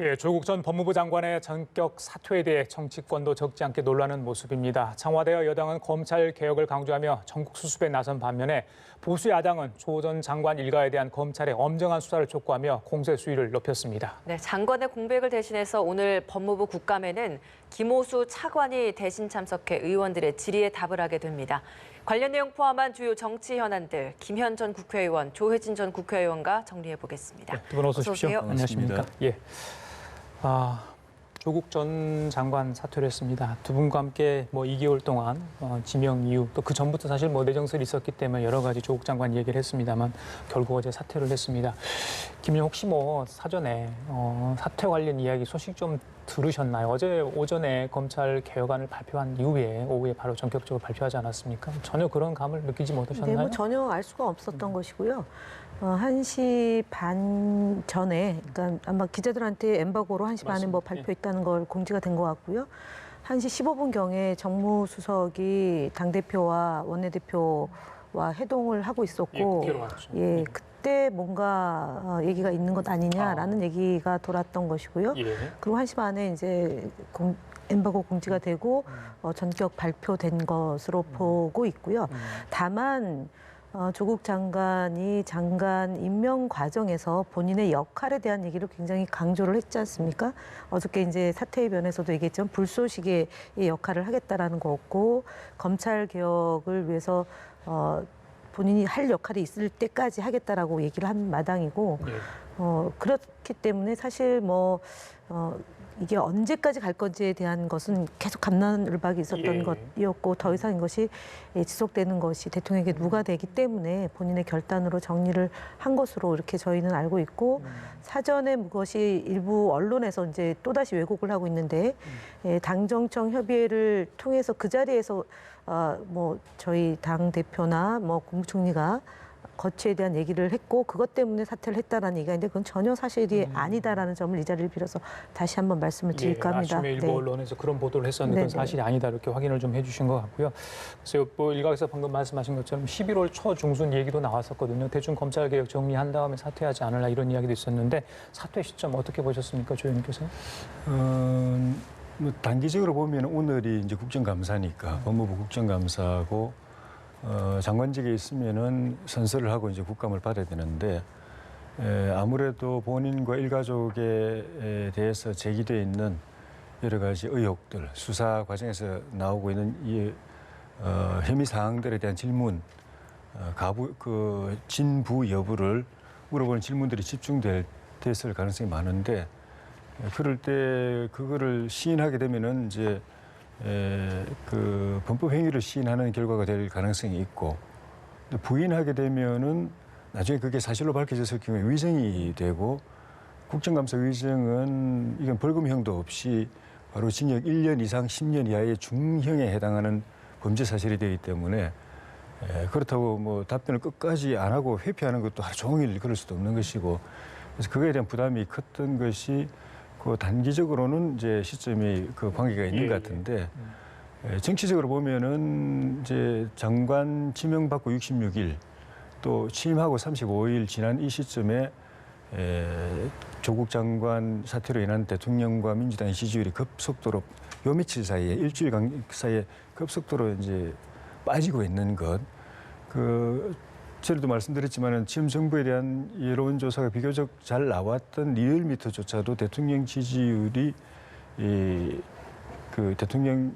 예, 조국 전 법무부 장관의 전격 사퇴에 대해 정치권도 적지 않게 놀라는 모습입니다. 청와대와 여당은 검찰 개혁을 강조하며 전국 수습에 나선 반면에 보수 야당은 조 전 장관 일가에 대한 검찰의 엄정한 수사를 촉구하며 공세 수위를 높였습니다. 네, 장관의 공백을 대신해서 오늘 법무부 국감에는 김오수 차관이 대신 참석해 의원들의 질의에 답을 하게 됩니다. 관련 내용 포함한 주요 정치 현안들 김현 전 국회의원, 조혜진 전 국회의원과 정리해 보겠습니다. 네, 두 분 어서 오십시오. 안녕하십니까? 예. 조국 전 장관 사퇴를 했습니다. 두 분과 함께 2개월 동안 지명 이후 또 그 전부터 사실 내정설이 있었기 때문에 여러 가지 조국 장관 얘기를 했습니다만 결국 어제 사퇴를 했습니다. 김 의원 혹시 사전에 사퇴 관련 이야기 소식 좀 들으셨나요? 어제 오전에 검찰 개혁안을 발표한 이후에 오후에 바로 전격적으로 발표하지 않았습니까? 전혀 그런 감을 느끼지 못하셨나요? 네, 전혀 알 수가 없었던 것이고요. 1시 반 전에, 그러니까 아마 기자들한테 엠바고로 1시 반에 발표했다는 걸 공지가 된 것 같고요. 1시 15분경에 정무수석이 당대표와 원내대표와 회동을 하고 있었고, 그때 뭔가 얘기가 있는 것 아니냐라는 얘기가 돌았던 것이고요. 그리고 1시 반에 이제 엠바고 공지가 되고 전격 발표된 것으로 보고 있고요. 다만 조국 장관이 장관 임명 과정에서 본인의 역할에 대한 얘기를 굉장히 강조를 했지 않습니까? 어저께 이제 사퇴의 변에서도 얘기했지만 불쏘시개의 역할을 하겠다라는 거였고 검찰 개혁을 위해서 본인이 할 역할이 있을 때까지 하겠다라고 얘기를 한 마당이고 그렇기 때문에 사실 이게 언제까지 갈 건지에 대한 것은 계속 갑난을박이 있었던 것이었고 더 이상 이것이 지속되는 것이 대통령에게 누가되기 때문에 본인의 결단으로 정리를 한 것으로 이렇게 저희는 알고 있고 사전에 그것이 일부 언론에서 이제 또다시 왜곡을 하고 있는데 당정청 협의회를 통해서 그 자리에서 저희 당 대표나 국무총리가 거취에 대한 얘기를 했고 그것 때문에 사퇴를 했다라는 얘기가 있는데 그건 전혀 사실이 아니다라는 점을 이 자리를 빌어서 다시 한번 말씀을 드릴까 합니다. 아침에 일부 언론에서 그런 보도를 했었는데 그건 사실이 아니다 이렇게 확인을 좀 해주신 것 같고요. 그래서 일각에서 방금 말씀하신 것처럼 11월 초 중순 얘기도 나왔었거든요. 대충 검찰개혁 정리한 다음에 사퇴하지 않을라 이런 이야기도 있었는데 사퇴 시점 어떻게 보셨습니까, 조 의원님께서? 단기적으로 보면 오늘이 이제 국정감사니까 법무부 국정감사고 장관직에 있으면은 선서를 하고 이제 국감을 받아야 되는데 아무래도 본인과 일가족에 대해서 제기되어 있는 여러 가지 의혹들, 수사 과정에서 나오고 있는 이 혐의 사항들에 대한 질문, 진부 여부를 물어보는 질문들이 됐을 가능성이 많은데 그럴 때 그거를 시인하게 되면은 이제 그 범법 행위를 시인하는 결과가 될 가능성이 있고 부인하게 되면은 나중에 그게 사실로 밝혀졌을 경우에 위증이 되고 국정감사 위증은 이건 벌금형도 없이 바로 징역 1년 이상 10년 이하의 중형에 해당하는 범죄 사실이 되기 때문에 그렇다고 답변을 끝까지 안 하고 회피하는 것도 하루 종일 그럴 수도 없는 것이고 그래서 그거에 대한 부담이 컸던 것이 단기적으로는 이제 시점이 관계가 있는 것 같은데 정치적으로 보면은 이제 장관 지명받고 66일 또 취임하고 35일 지난 이 시점에 조국 장관 사퇴로 인한 대통령과 민주당의 지지율이 급속도로 요 며칠 사이에 일주일 사이에 급속도로 이제 빠지고 있는 것. 전에도 말씀드렸지만은 지금 정부에 대한 여론조사가 비교적 잘 나왔던 리얼미터조차도 대통령 지지율이 대통령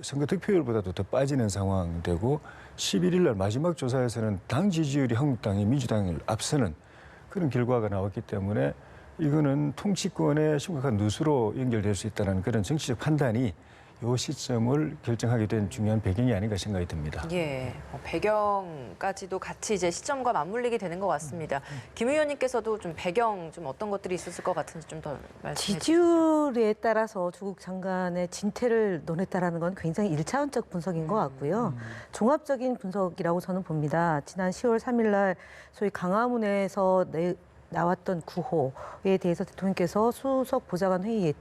선거 득표율보다도 더 빠지는 상황되고 11일 날 마지막 조사에서는 당 지지율이 한국당이 민주당을 앞서는 그런 결과가 나왔기 때문에 이거는 통치권의 심각한 누수로 연결될 수 있다는 그런 정치적 판단이 이 시점을 결정하게 된 중요한 배경이 아닌가 생각이 듭니다. 예, 배경까지도 같이 이제 시점과 맞물리게 되는 것 같습니다. 김 의원님께서도 좀 배경 좀 어떤 것들이 있었을 것 같은지 좀 더 말씀해 주시죠. 지지율에 따라서 조국 장관의 진퇴를 논했다라는 건 굉장히 일차원적 분석인 것 같고요. 종합적인 분석이라고 저는 봅니다. 지난 10월 3일 날 소위 강화문에서 나왔던 구호에 대해서 대통령께서 수석 보좌관 회의에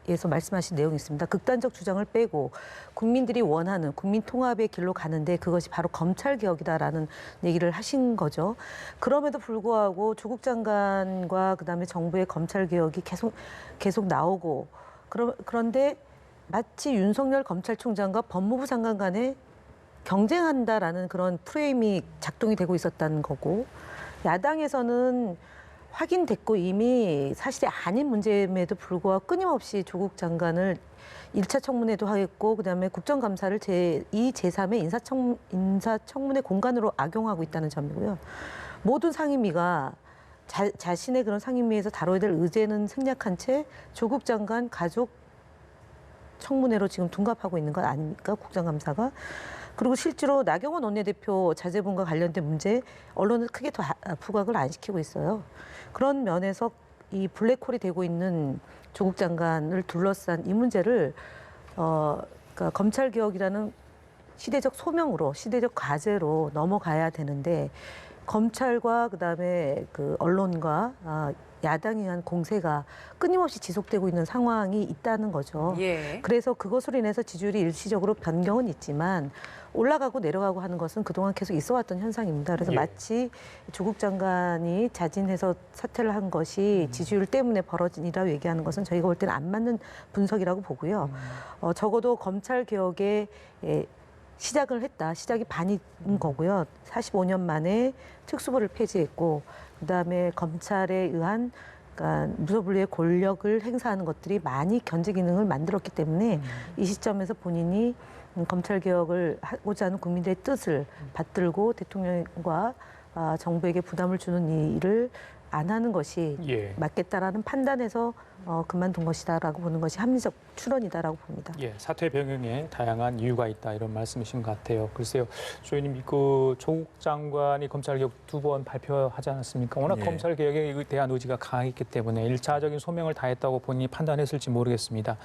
에서 말씀하신 내용이 있습니다. 극단적 주장을 빼고 국민들이 원하는 국민 통합의 길로 가는데 그것이 바로 검찰 개혁이다라는 얘기를 하신 거죠. 그럼에도 불구하고 조국 장관과 그다음에 정부의 검찰 개혁이 계속 나오고 그런데 마치 윤석열 검찰총장과 법무부 장관 간에 경쟁한다라는 그런 프레임이 작동이 되고 있었다는 거고 야당에서는 확인됐고 이미 사실이 아닌 문제임에도 불구하고 끊임없이 조국 장관을 1차 청문회도 하겠고 그다음에 국정감사를 제2, 제3의 인사청문회 공간으로 악용하고 있다는 점이고요. 모든 상임위가 자신의 그런 상임위에서 다뤄야 될 의제는 생략한 채 조국 장관 가족 청문회로 지금 둔갑하고 있는 것 아닙니까? 국정감사가. 그리고 실제로 나경원 원내대표 자제분과 관련된 문제 언론은 크게 더 부각을 안 시키고 있어요. 그런 면에서 이 블랙홀이 되고 있는 조국 장관을 둘러싼 이 문제를 그러니까 검찰 개혁이라는 시대적 소명으로 시대적 과제로 넘어가야 되는데 검찰과 그다음에 그 언론과 야당에 의한 공세가 끊임없이 지속되고 있는 상황이 있다는 거죠. 예. 그래서 그것으로 인해서 지지율이 일시적으로 변경은 있지만 올라가고 내려가고 하는 것은 그동안 계속 있어왔던 현상입니다. 그래서 예. 마치 조국 장관이 자진해서 사퇴를 한 것이 지지율 때문에 벌어진 일이라고 얘기하는 것은 저희가 볼 때는 안 맞는 분석이라고 보고요. 적어도 검찰 개혁에 시작을 했다. 시작이 반인 거고요. 45년 만에 특수부를 폐지했고 그다음에 검찰에 의한 그러니까 무소불위의 권력을 행사하는 것들이 많이 견제 기능을 만들었기 때문에 이 시점에서 본인이 검찰 개혁을 하고자 하는 국민들의 뜻을 받들고 대통령과 정부에게 부담을 주는 일을 안 하는 것이 예. 맞겠다라는 판단에서 그만둔 것이다라고 보는 것이 합리적 추론이다라고 봅니다. 예, 사퇴 변경에 다양한 이유가 있다 이런 말씀이신 것 같아요. 글쎄요, 조의님 그 조국 장관이 검찰 개혁 2번 발표하지 않았습니까? 워낙 예. 검찰 개혁에 대한 의지가 강했기 때문에 1차적인 소명을 다했다고 본인이 판단했을지 모르겠습니다.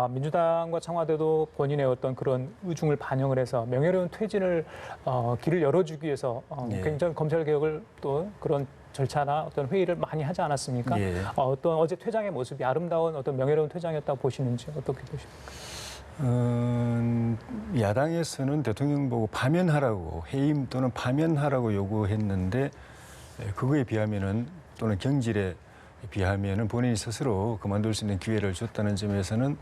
민주당과 청와대도 본인의 어떤 그런 의중을 반영을 해서 명예로운 퇴진을 길을 열어주기 위해서 예. 굉장히 검찰 개혁을 또 그런 절차나 어떤 회의를 많이 하지 않았습니까? 예. 어떤 어제 퇴장의 모습이 아름다운 어떤 명예로운 퇴장이었다고 보시는지 어떻게 보십니까? 야당에서는 대통령 보고 파면하라고 해임 또는 파면하라고 요구했는데 그거에 비하면은 또는 경질에 비하면은 본인이 스스로 그만둘 수 있는 기회를 줬다는 점에서는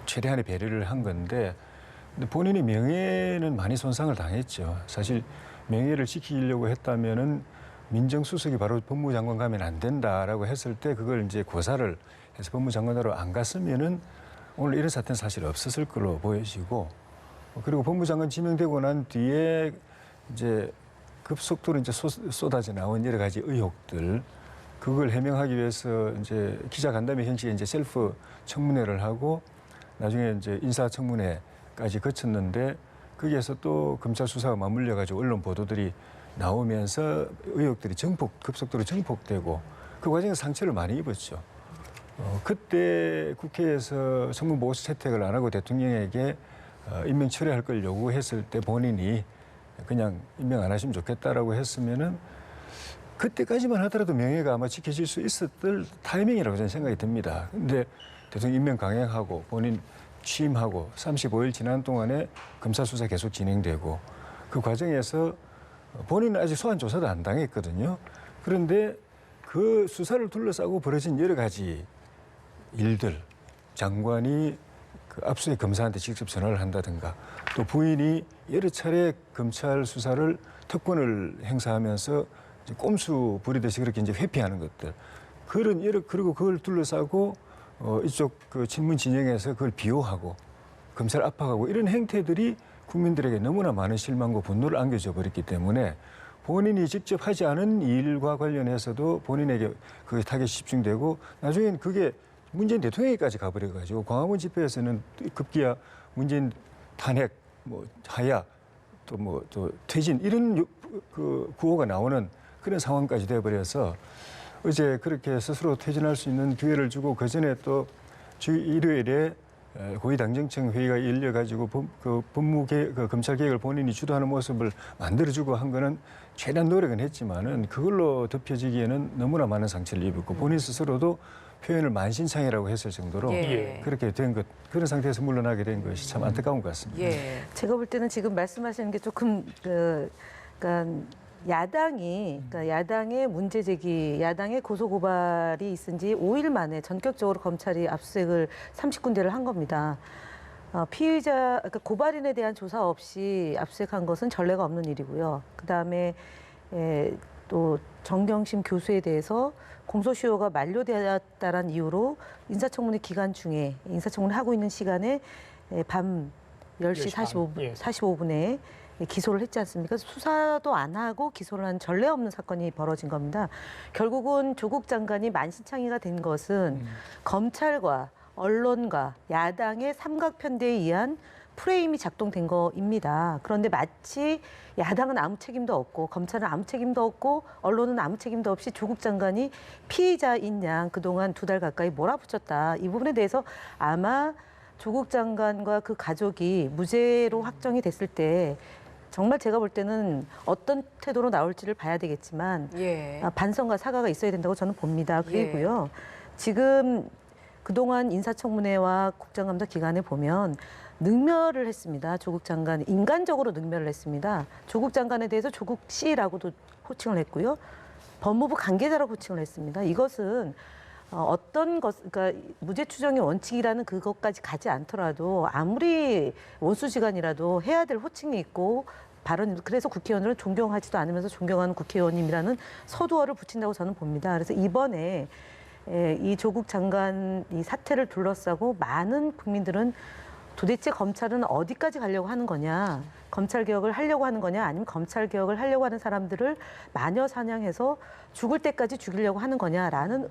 최대한의 배려를 한 건데 근데 본인의 명예는 많이 손상을 당했죠. 사실 명예를 지키려고 했다면은 민정수석이 바로 법무장관 가면 안 된다라고 했을 때 그걸 이제 고사를 해서 법무장관으로 안 갔으면은 오늘 이런 사태는 사실 없었을 걸로 보여지고 그리고 법무장관 지명되고 난 뒤에 이제 급속도로 이제 쏟아져 나온 여러 가지 의혹들 그걸 해명하기 위해서 이제 기자간담회 형식의 이제 셀프 청문회를 하고 나중에 이제 인사청문회까지 거쳤는데 거기에서 또 검찰 수사가 맞물려 가지고 언론 보도들이 나오면서 의혹들이 급속도로 증폭되고 그 과정에서 상처를 많이 입었죠. 그때 국회에서 청문보고서 채택을 안 하고 대통령에게 임명 철회할 걸 요구했을 때 본인이 그냥 임명 안 하시면 좋겠다라고 했으면은 그때까지만 하더라도 명예가 아마 지켜질 수 있었을 타이밍이라고 저는 생각이 듭니다. 근데 대통령 임명 강행하고 본인 취임하고 35일 지난 동안에 검사 수사 계속 진행되고 그 과정에서 본인은 아직 소환 조사도 안 당했거든요. 그런데 그 수사를 둘러싸고 벌어진 여러 가지 일들, 장관이 그 압수의 검사한테 직접 전화를 한다든가 또 부인이 여러 차례 검찰 수사를 특권을 행사하면서 이제 꼼수 부리듯이 그렇게 이제 회피하는 것들 그리고 그걸 둘러싸고 이쪽 그 친문 진영에서 그걸 비호하고 검찰 압박하고 이런 행태들이 국민들에게 너무나 많은 실망과 분노를 안겨줘 버렸기 때문에 본인이 직접 하지 않은 일과 관련해서도 본인에게 그 타겟이 집중되고 나중엔 그게 문재인 대통령에게까지 가버려가지고 광화문 집회에서는 급기야 문재인 탄핵, 뭐 하야, 또 퇴진 이런 그 구호가 나오는 그런 상황까지 돼버려서 어제 그렇게 스스로 퇴진할 수 있는 기회를 주고 그 전에 또 주 일요일에 고위당정청 회의가 열려가지고 검찰 개혁을 본인이 주도하는 모습을 만들어주고 한 거는 최대한 노력은 했지만은 그걸로 덮여지기에는 너무나 많은 상처를 입었고 본인 스스로도 표현을 만신창이라고 했을 정도로 예. 그렇게 된 것, 그런 상태에서 물러나게 된 것이 참 안타까운 것 같습니다. 예. 제가 볼 때는 지금 말씀하시는 게 조금 그러니까 야당의 문제 제기, 야당의 고소 고발이 있은 지 5일 만에 전격적으로 검찰이 압수수색을 30군데를 한 겁니다. 피의자, 그러니까 고발인에 대한 조사 없이 압수수색한 것은 전례가 없는 일이고요. 그다음에 또 정경심 교수에 대해서 공소시효가 만료되었다는 이유로 인사청문회 기간 중에 인사청문회 하고 있는 시간에 밤 10시 45분에 기소를 했지 않습니까? 수사도 안 하고 기소를 한 전례 없는 사건이 벌어진 겁니다. 결국은 조국 장관이 만신창이가 된 것은 검찰과 언론과 야당의 삼각편대에 의한 프레임이 작동된 거입니다. 그런데 마치 야당은 아무 책임도 없고 검찰은 아무 책임도 없고 언론은 아무 책임도 없이 조국 장관이 피의자인 양 그동안 2달 가까이 몰아붙였다. 이 부분에 대해서 아마 조국 장관과 그 가족이 무죄로 확정이 됐을 때 정말 제가 볼 때는 어떤 태도로 나올지를 봐야 되겠지만 예. 반성과 사과가 있어야 된다고 저는 봅니다. 그리고요. 지금 그동안 인사청문회와 국정감사 기간에 보면 능멸을 했습니다. 조국 장관 인간적으로 능멸을 했습니다. 조국 장관에 대해서 조국 씨라고도 호칭을 했고요. 법무부 관계자라고 호칭을 했습니다. 이것은 어떤 것, 그러니까 무죄 추정의 원칙이라는 그것까지 가지 않더라도 아무리 원수지간이라도 해야 될 호칭이 있고 발언, 그래서 국회의원들은 존경하지도 않으면서 존경하는 국회의원님이라는 서두어를 붙인다고 저는 봅니다. 그래서 이번에 이 조국 장관 이 사태를 둘러싸고 많은 국민들은 도대체 검찰은 어디까지 가려고 하는 거냐, 검찰 개혁을 하려고 하는 거냐, 아니면 검찰 개혁을 하려고 하는 사람들을 마녀 사냥해서 죽을 때까지 죽이려고 하는 거냐라는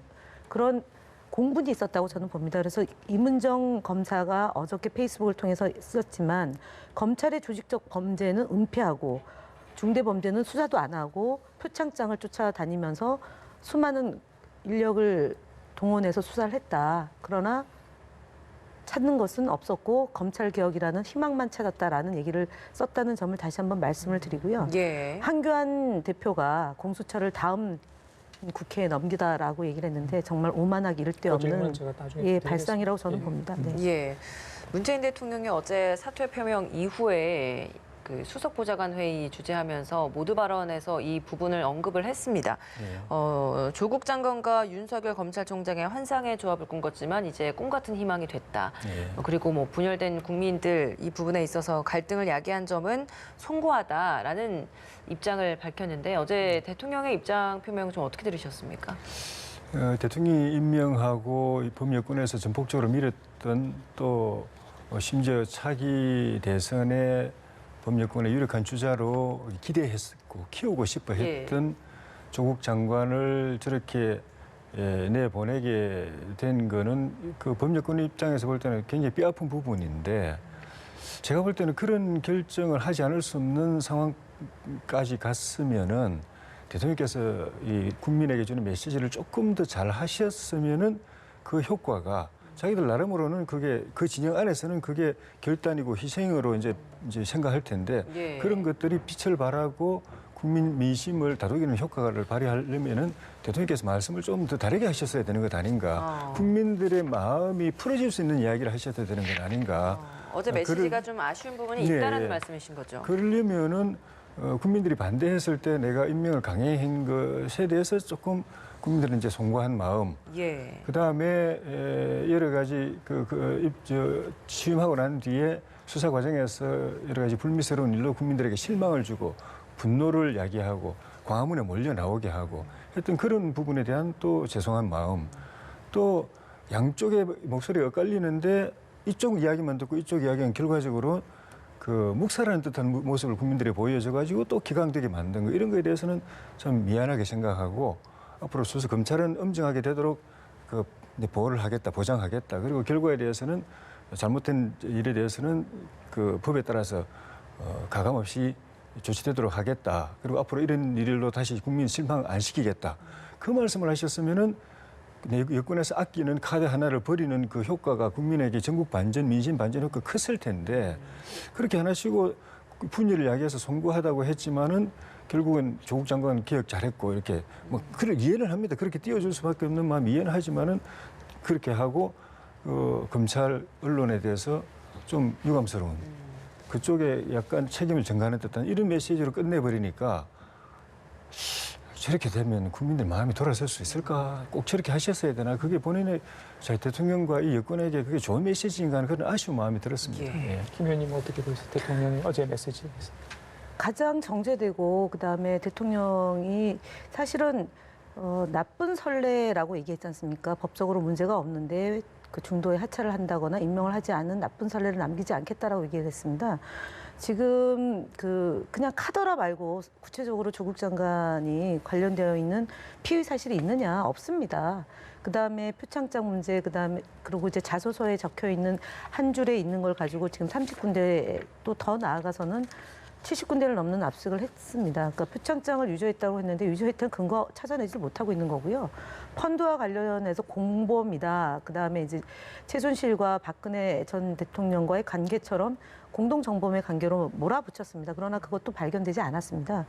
그런 공분이 있었다고 저는 봅니다. 그래서 이문정 검사가 어저께 페이스북을 통해서 썼지만 검찰의 조직적 범죄는 은폐하고 중대 범죄는 수사도 안 하고 표창장을 쫓아다니면서 수많은 인력을 동원해서 수사를 했다. 그러나 찾는 것은 없었고 검찰 개혁이라는 희망만 찾았다라는 얘기를 썼다는 점을 다시 한번 말씀을 드리고요. 예. 한교안 대표가 공수처를 다음 국회에 넘기다라고 얘기를 했는데 정말 오만하기 이를 데 없는 발상이라고 저는 봅니다. 네. 예. 문재인 대통령이 어제 사퇴 표명 이후에 그 수석 보좌관 회의 주재하면서 모두 발언에서 이 부분을 언급을 했습니다. 조국 장관과 윤석열 검찰총장의 환상의 조합을 꿈꿨지만 이제 꿈 같은 희망이 됐다. 그리고 뭐 분열된 국민들 이 부분에 있어서 갈등을 야기한 점은 송구하다라는 입장을 밝혔는데 어제 대통령의 입장 표명 좀 어떻게 들으셨습니까? 대통령이 임명하고 법여권에서 전폭적으로 밀었던 또 심지어 차기 대선에 법여권의 유력한 주자로 기대했고 키우고 싶어 했던 조국 장관을 저렇게 내보내게 된 거는 그 법여권 입장에서 볼 때는 굉장히 뼈아픈 부분인데 제가 볼 때는 그런 결정을 하지 않을 수 없는 상황까지 갔으면은 대통령께서 이 국민에게 주는 메시지를 조금 더 잘 하셨으면은 그 효과가 자기들 나름으로는 그게 그 진영 안에서는 그게 결단이고 희생으로 이제 생각할 텐데 그런 것들이 빛을 발하고 국민 민심을 다독이는 효과를 발휘하려면은 대통령께서 말씀을 좀 더 다르게 하셨어야 되는 것 아닌가. 국민들의 마음이 풀어질 수 있는 이야기를 하셔야 되는 것 아닌가. 어제 메시지가 좀 아쉬운 부분이 있다라는 말씀이신 거죠. 그러려면은 국민들이 반대했을 때 내가 임명을 강행한 것에 대해서 조금 국민들은 이제 송구한 마음. 그 다음에 여러 가지 취임하고 난 뒤에 수사 과정에서 여러 가지 불미스러운 일로 국민들에게 실망을 주고 분노를 야기하고 광화문에 몰려 나오게 하고 했던 그런 부분에 대한 또 죄송한 마음. 또 양쪽의 목소리가 엇갈리는데 이쪽 이야기만 듣고 이쪽 이야기는 결과적으로 그 묵살하는 듯한 모습을 국민들이 보여줘가지고 또 기강되게 만든 거 이런 거에 대해서는 참 미안하게 생각하고 앞으로 수사 검찰은 엄정하게 되도록 그 보호를 하겠다, 보장하겠다. 그리고 결과에 대해서는 잘못된 일에 대해서는 그 법에 따라서 가감 없이 조치되도록 하겠다. 그리고 앞으로 이런 일로 다시 국민 실망 안 시키겠다. 그 말씀을 하셨으면은 여권에서 아끼는 카드 하나를 버리는 그 효과가 국민에게 전국 반전, 민심 반전 효과 컸을 텐데 그렇게 하나씩고 분열을 야기해서 송구하다고 했지만은 결국은 조국 장관 개혁 잘했고 이렇게 뭐 그를 이해는 합니다. 그렇게 띄워줄 수밖에 없는 마음 이해는 하지만은 그렇게 하고 검찰 언론에 대해서 좀 유감스러운 그쪽에 약간 책임을 전가하는 듯한 이런 메시지로 끝내버리니까 저렇게 되면 국민들 마음이 돌아설 수 있을까? 꼭 저렇게 하셨어야 되나? 그게 본인의 대통령과 이 여권에게 그게 좋은 메시지인가 하는 그런 아쉬운 마음이 들었습니다. 예. 예. 김 의원님 어떻게 보세요? 대통령의 어제 메시지. 가장 정제되고 그다음에 대통령이 사실은 나쁜 선례라고 얘기했지 않습니까? 법적으로 문제가 없는데 그 중도에 하차를 한다거나 임명을 하지 않은 나쁜 선례를 남기지 않겠다라고 얘기했습니다. 지금 그냥 카더라 말고 구체적으로 조국 장관이 관련되어 있는 피의 사실이 있느냐? 없습니다. 그다음에 표창장 문제, 그다음에 그리고 이제 자소서에 적혀 있는 한 줄에 있는 걸 가지고 지금 30군데 또 더 나아가서는 70군데를 넘는 압수를 했습니다. 그러니까 표창장을 유죄했다고 했는데 유죄했던 근거 찾아내지 못하고 있는 거고요. 펀드와 관련해서 공범이다. 그다음에 이제 최순실과 박근혜 전 대통령과의 관계처럼 공동정범의 관계로 몰아붙였습니다. 그러나 그것도 발견되지 않았습니다.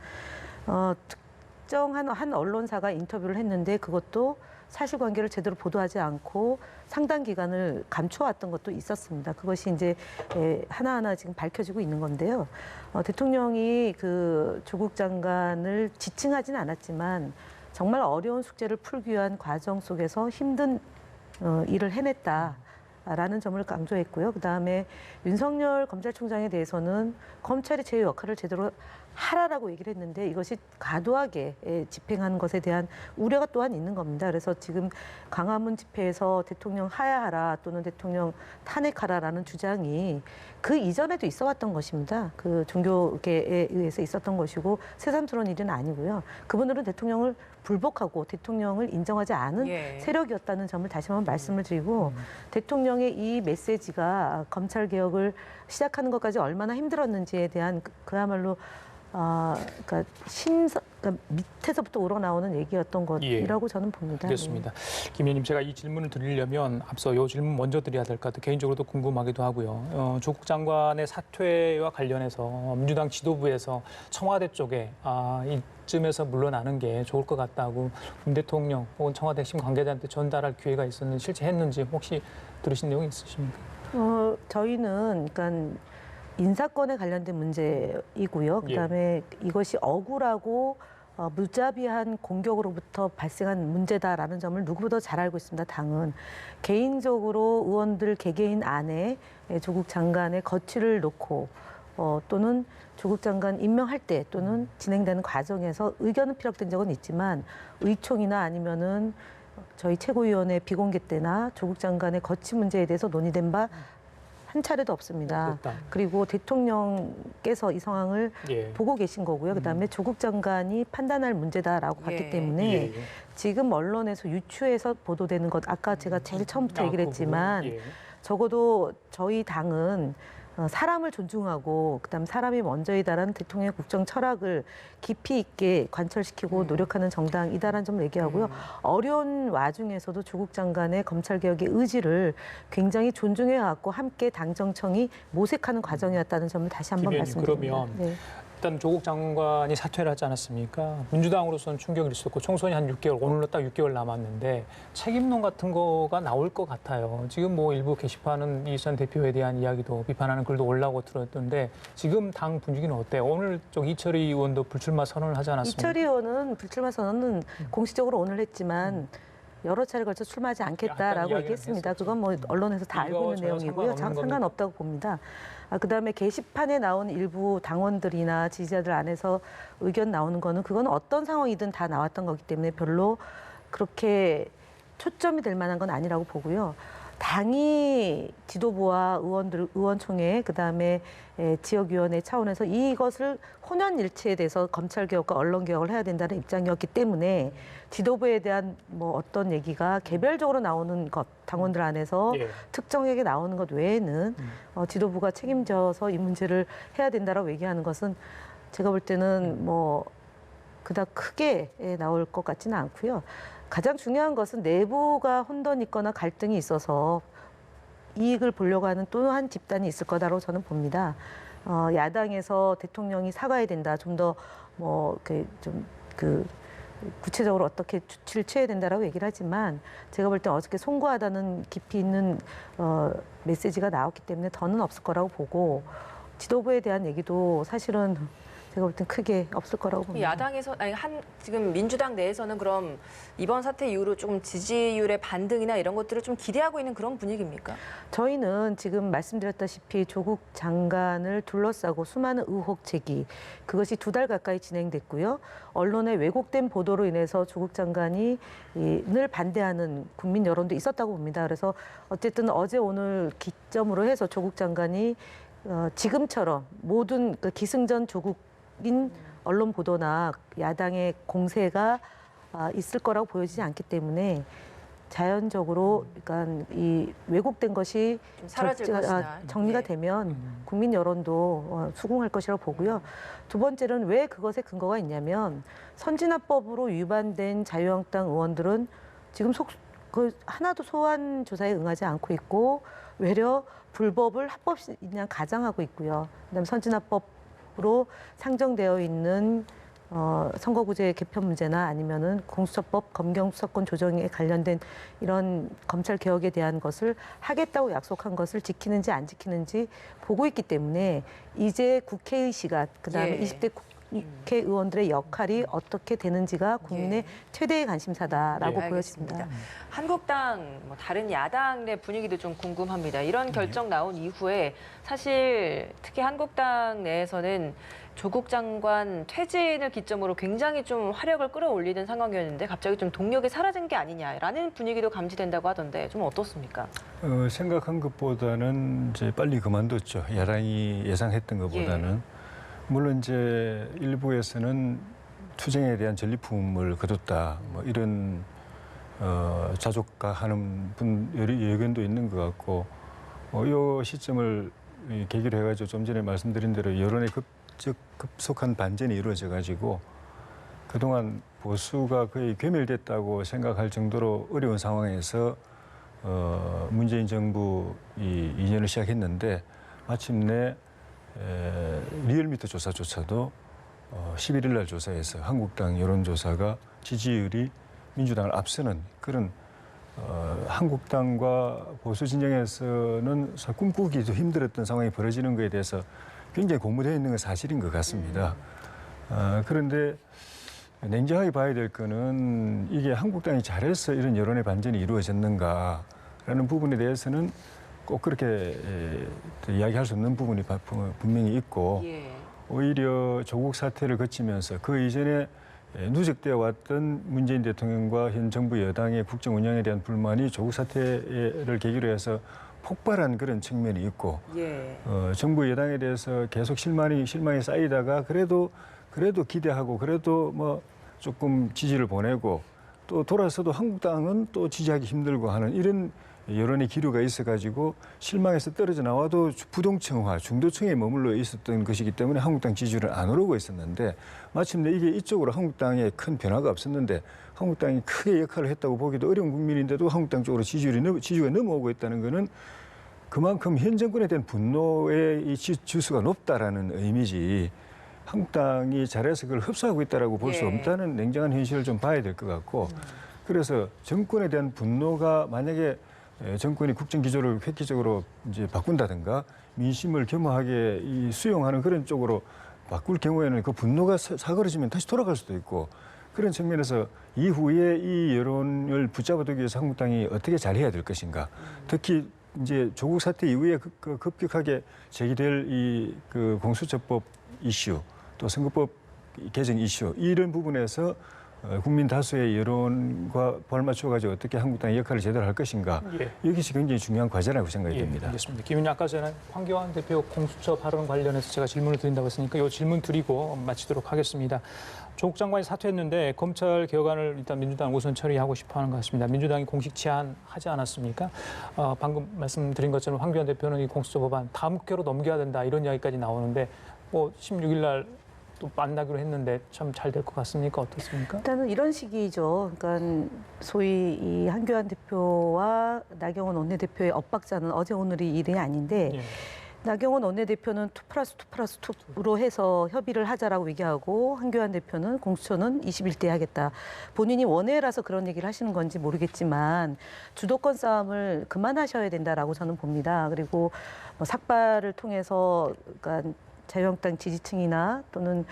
특정한 한 언론사가 인터뷰를 했는데 그것도 사실관계를 제대로 보도하지 않고 상당 기간을 감춰왔던 것도 있었습니다. 그것이 이제 하나하나 지금 밝혀지고 있는 건데요. 대통령이 그 조국 장관을 지칭하지는 않았지만 정말 어려운 숙제를 풀기 위한 과정 속에서 힘든 일을 해냈다라는 점을 강조했고요. 그다음에 윤석열 검찰총장에 대해서는 검찰이 제 역할을 제대로 하라라고 얘기를 했는데 이것이 과도하게 집행하는 것에 대한 우려가 또한 있는 겁니다. 그래서 지금 광화문 집회에서 대통령 하야하라 또는 대통령 탄핵하라라는 주장이 그 이전에도 있어 왔던 것입니다. 그 종교계에 의해서 있었던 것이고 새삼스러운 일은 아니고요. 그분들은 대통령을 불복하고 대통령을 인정하지 않은 세력이었다는 점을 다시 한번 말씀을 드리고 대통령의 이 메시지가 검찰 개혁을 시작하는 것까지 얼마나 힘들었는지에 대한 그야말로 그러니까 그러니까 밑에서부터 우러나오는 얘기였던 것이라고 저는 봅니다. 그렇습니다. 김 의원님, 제가 이 질문을 드리려면 앞서 이 질문 먼저 드려야 될 것 같아요. 개인적으로도 궁금하기도 하고요. 조국 장관의 사퇴와 관련해서 민주당 지도부에서 청와대 쪽에 이쯤에서 물러나는 게 좋을 것 같다고 문 대통령 혹은 청와대 핵심 관계자한테 전달할 기회가 있었는지 실제 했는지 혹시 들으신 내용이 있으십니까? 저희는 그러니까 인사권에 관련된 문제이고요. 그다음에 이것이 억울하고 무자비한 공격으로부터 발생한 문제다라는 점을 누구보다 잘 알고 있습니다. 당은 개인적으로 의원들 개개인 안에 조국 장관의 거취를 놓고 또는 조국 장관 임명할 때 또는 진행되는 과정에서 의견은 피력된 적은 있지만 의총이나 아니면은 저희 최고위원회 비공개 때나 조국 장관의 거취 문제에 대해서 논의된 바 한 차례도 없습니다. 그리고 대통령께서 이 상황을 보고 계신 거고요. 그다음에 조국 장관이 판단할 문제다라고 봤기 때문에 지금 언론에서 유추해서 보도되는 것, 아까 제가 제일 처음부터 얘기를 했지만 적어도 저희 당은 사람을 존중하고 그다음 사람이 먼저이다라는 대통령의 국정 철학을 깊이 있게 관철시키고 노력하는 정당이다라는 점을 얘기하고요. 어려운 와중에서도 조국 장관의 검찰개혁의 의지를 굉장히 존중해왔고 함께 당정청이 모색하는 과정이었다는 점을 다시 한번 말씀드립니다. 그러면 일단 조국 장관이 사퇴를 하지 않았습니까? 민주당으로서는 충격이 있었고 총선이 한 6개월, 오늘로 딱 6개월 남았는데 책임론 같은 거가 나올 것 같아요. 지금 뭐 일부 게시판은 이 전 대표에 대한 이야기도 비판하는 글도 올라오고 들었던데 지금 당 분위기는 어때요? 오늘 이철희 의원도 불출마 선언을 하지 않았습니까? 이철희 의원은 불출마 선언은 공식적으로 오늘 했지만 여러 차례 걸쳐 출마하지 않겠다라고 얘기했습니다. 그건 뭐 언론에서 다 알고 있는 내용이고요. 상관없다고 봅니다. 그다음에 게시판에 나온 일부 당원들이나 지지자들 안에서 의견 나오는 거는 그건 어떤 상황이든 다 나왔던 거기 때문에 별로 그렇게 초점이 될 만한 건 아니라고 보고요. 당이 지도부와 의원총회, 그다음에 지역위원회 차원에서 이것을 혼연일체에 대해서 검찰개혁과 언론개혁을 해야 된다는 입장이었기 때문에 지도부에 대한 뭐 어떤 얘기가 개별적으로 나오는 것, 당원들 안에서 특정에게 나오는 것 외에는 지도부가 책임져서 이 문제를 해야 된다라고 얘기하는 것은 제가 볼 때는 뭐 그닥 크게 나올 것 같지는 않고요. 가장 중요한 것은 내부가 혼돈이 있거나 갈등이 있어서 이익을 보려고 하는 또 한 집단이 있을 거다라고 저는 봅니다. 야당에서 대통령이 사과해야 된다. 좀 더 구체적으로 어떻게 조치를 취해야 된다라고 얘기를 하지만 제가 볼 때 어저께 송구하다는 깊이 있는 메시지가 나왔기 때문에 더는 없을 거라고 보고 지도부에 대한 얘기도 사실은 제가 볼 땐 크게 없을 거라고 봅니다. 야당에서 지금 민주당 내에서는 그럼 이번 사태 이후로 조금 지지율의 반등이나 이런 것들을 좀 기대하고 있는 그런 분위기입니까? 저희는 지금 말씀드렸다시피 조국 장관을 둘러싸고 수많은 의혹 제기, 그것이 2달 가까이 진행됐고요. 언론의 왜곡된 보도로 인해서 조국 장관이 늘 반대하는 국민 여론도 있었다고 봅니다. 그래서 어쨌든 어제 오늘 기점으로 해서 조국 장관이 지금처럼 모든 기승전 조국인 언론 보도나 야당의 공세가 있을 거라고 보여지지 않기 때문에 자연적으로 그러니까 이 왜곡된 것이 좀 사라질 것이다. 정리가 예. 되면 국민 여론도 수긍할 것이라고 보고요. 두 번째는 왜 그것에 근거가 있냐면 선진화법으로 위반된 자유한국당 의원들은 지금 하나도 소환 조사에 응하지 않고 있고 외려 불법을 합법이냐 가장하고 있고요. 그다음에 선진화법으로 상정되어 있는 선거구제 개편 문제나 아니면은 공수처법 검경수사권 조정에 관련된 이런 검찰 개혁에 대한 것을 하겠다고 약속한 것을 지키는지 안 지키는지 보고 있기 때문에 이제 국회의 시각, 그다음에 예. 20대 국회의원들의 역할이 어떻게 되는지가 국민의 예. 최대의 관심사다라고 네, 보여집니다. 알겠습니다. 한국당, 다른 야당 내 분위기도 좀 궁금합니다. 이런 결정 나온 이후에 사실 특히 한국당 내에서는 조국 장관 퇴진을 기점으로 굉장히 좀 화력을 끌어올리는 상황이었는데 갑자기 좀 동력이 사라진 게 아니냐라는 분위기도 감지된다고 하던데 좀 어떻습니까? 생각한 것보다는 이제 빨리 그만뒀죠. 야당이 예상했던 것보다는. 물론 이제 일부에서는 투쟁에 대한 전리품을 거뒀다. 뭐 이런 자족하는 의견도 있는 것 같고 이 시점을 계기로 해가지고 좀 전에 말씀드린 대로 여론의 급속한 반전이 이루어져 가지고 그동안 보수가 거의 괴멸됐다고 생각할 정도로 어려운 상황에서 문재인 정부 이 2년을 시작했는데 마침내 리얼미터 조사조차도 11일 날 조사에서 한국당 여론조사가 지지율이 민주당을 앞서는 그런 한국당과 보수 진영에서는 꿈꾸기도 힘들었던 상황이 벌어지는 것에 대해서 굉장히 고무되어 있는 건 사실인 것 같습니다. 그런데 냉정하게 봐야 될 거는 이게 한국당이 잘해서 이런 여론의 반전이 이루어졌는가라는 부분에 대해서는 꼭 그렇게 이야기할 수 없는 부분이 분명히 있고 오히려 조국 사태를 거치면서 그 이전에 누적되어 왔던 문재인 대통령과 현 정부 여당의 국정 운영에 대한 불만이 조국 사태를 계기로 해서 폭발한 그런 측면이 있고 정부 여당에 대해서 계속 실망이 쌓이다가 그래도 기대하고 그래도 뭐 조금 지지를 보내고 또 돌아서도 한국당은 또 지지하기 힘들고 하는 이런 여론의 기류가 있어가지고 실망해서 떨어져 나와도 부동층화, 중도층에 머물러 있었던 것이기 때문에 한국당 지지율은 안 오르고 있었는데 마침내 이게 이쪽으로 한국당에 큰 변화가 없었는데 한국당이 크게 역할을 했다고 보기도 어려운 국민인데도 한국당 쪽으로 지지가 넘어오고 있다는 것은 그만큼 현 정권에 대한 분노의 이 지수가 높다라는 의미지 한국당이 잘해서 그걸 흡수하고 있다라고 볼 수 없다는 냉정한 현실을 좀 봐야 될 것 같고 그래서 정권에 대한 분노가 만약에 정권이 국정 기조를 획기적으로 이제 바꾼다든가 민심을 겸허하게 수용하는 그런 쪽으로 바꿀 경우에는 그 분노가 사그러지면 다시 돌아갈 수도 있고 그런 측면에서 이후에 이 여론을 붙잡아두기 위해서 한국당이 어떻게 잘해야 될 것인가. 특히 이제 조국 사태 이후에 급격하게 제기될 그 공수처법 이슈 또 선거법 개정 이슈 이런 부분에서 국민 다수의 여론과 발맞춰가지고 어떻게 한국당의 역할을 제대로 할 것인가 이것이 굉장히 중요한 과제라고 생각이 됩니다. 알겠습니다. 김 의원님 아까 전에 황교안 대표 공수처 발언 관련해서 제가 질문을 드린다고 했으니까 이 질문 드리고 마치도록 하겠습니다. 조국 장관이 사퇴했는데 검찰 개혁안을 일단 민주당 우선 처리하고 싶어하는 것 같습니다. 민주당이 공식 제안하지 않았습니까? 방금 말씀드린 것처럼 황교안 대표는 이 공수처 법안 다음 국회로 넘겨야 된다 이런 이야기까지 나오는데 16일 날 또 만나기로 했는데 참 잘 될 것 같습니까? 어떻습니까? 일단은 이런 식이죠. 그러니까 소위 이 한교안 대표와 나경원 원내대표의 엇박자는 어제 오늘이 일이 아닌데 예. 나경원 원내대표는 2+2+2로 해서 협의를 하자라고 얘기하고 한교안 대표는 공수처는 21대 하겠다. 본인이 원외라서 그런 얘기를 하시는 건지 모르겠지만 주도권 싸움을 그만하셔야 된다라고 저는 봅니다. 그리고 뭐 삭발을 통해서 그러니까 자유한국당 지지층이나 또는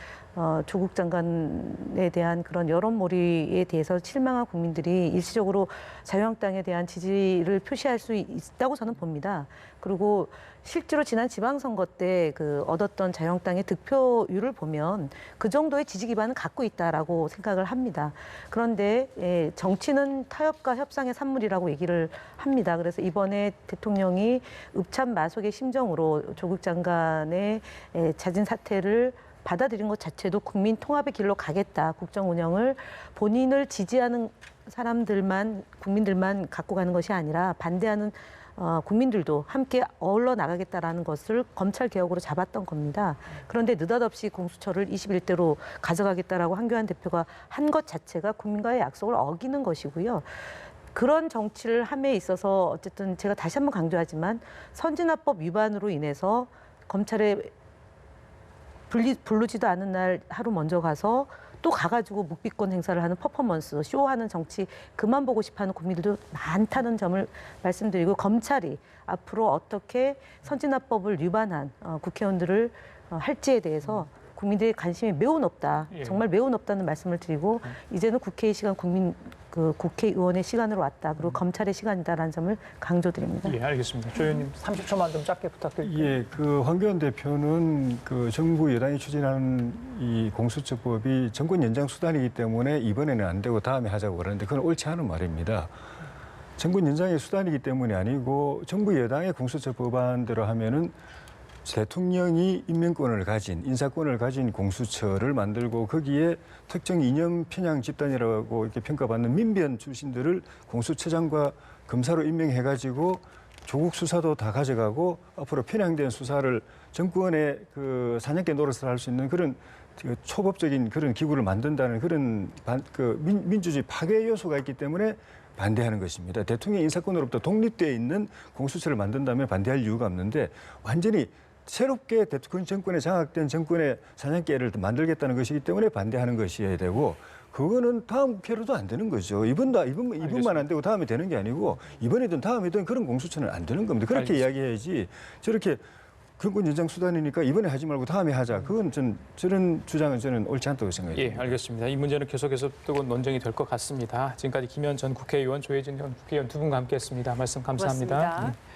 조국 장관에 대한 그런 여론몰이에 대해서 실망한 국민들이 일시적으로 자유한국당에 대한 지지를 표시할 수 있다고 저는 봅니다. 그리고 실제로 지난 지방선거 때 그 얻었던 자유한국당의 득표율을 보면 그 정도의 지지 기반은 갖고 있다라고 생각을 합니다. 그런데 정치는 타협과 협상의 산물이라고 얘기를 합니다. 그래서 이번에 대통령이 읍참마속의 심정으로 조국 장관의 자진 사퇴를 받아들인 것 자체도 국민 통합의 길로 가겠다. 국정 운영을 본인을 지지하는 사람들만, 국민들만 갖고 가는 것이 아니라 반대하는 국민들도 함께 어울러 나가겠다라는 것을 검찰 개혁으로 잡았던 겁니다. 그런데 느닷없이 공수처를 21대로 가져가겠다라고 한교안 대표가 한 것 자체가 국민과의 약속을 어기는 것이고요. 그런 정치를 함에 있어서 어쨌든 제가 다시 한번 강조하지만 선진화법 위반으로 인해서 검찰에 부르지도 않은 날 하루 먼저 가서 또 가가지고 묵비권 행사를 하는 퍼포먼스, 쇼하는 정치 그만 보고 싶어하는 국민들도 많다는 점을 말씀드리고 검찰이 앞으로 어떻게 선진화법을 위반한 국회의원들을 할지에 대해서 국민들의 관심이 매우 높다. 예. 정말 매우 높다는 말씀을 드리고 이제는 국회의 시간 국회의원의 시간으로 왔다. 그리고 검찰의 시간이다라는 점을 강조드립니다. 예, 알겠습니다. 조 의원님 30초만 좀 짧게 부탁드릴게요. 예, 그 황교안 대표는 그 정부 여당이 추진하는 이 공수처법이 정권 연장 수단이기 때문에 이번에는 안 되고 다음에 하자고 그러는데 그건 옳지 않은 말입니다. 정권 연장의 수단이기 때문이 아니고 정부 여당의 공수처 법안대로 하면은 대통령이 임명권을 가진 인사권을 가진 공수처를 만들고 거기에 특정 이념 편향 집단이라고 이렇게 평가받는 민변 출신들을 공수처장과 검사로 임명해가지고 조국 수사도 다 가져가고 앞으로 편향된 수사를 정권의 그 사냥개 노릇을 할 수 있는 그런 그 초법적인 그런 기구를 만든다는 그런 민주주의 파괴 요소가 있기 때문에 반대하는 것입니다. 대통령 인사권으로부터 독립되어 있는 공수처를 만든다면 반대할 이유가 없는데 완전히 새롭게 대통령 정권에 장악된 정권의 사냥개를 만들겠다는 것이기 때문에 반대하는 것이어야 되고 그거는 다음 국회로도 안 되는 거죠. 이번만 안 되고 다음에 되는 게 아니고 이번에든 다음에든 그런 공수처는 안 되는 겁니다. 그렇게 이야기해야지 저렇게 정권 연장 수단이니까 이번에 하지 말고 다음에 하자. 그건 저런 주장은 저는 옳지 않다고 생각해요. 예, 알겠습니다. 이 문제는 계속해서 뜨거운 논쟁이 될 것 같습니다. 지금까지 김현 전 국회의원, 조혜진 전 국회의원 두 분과 함께했습니다. 말씀 감사합니다. 고맙습니다.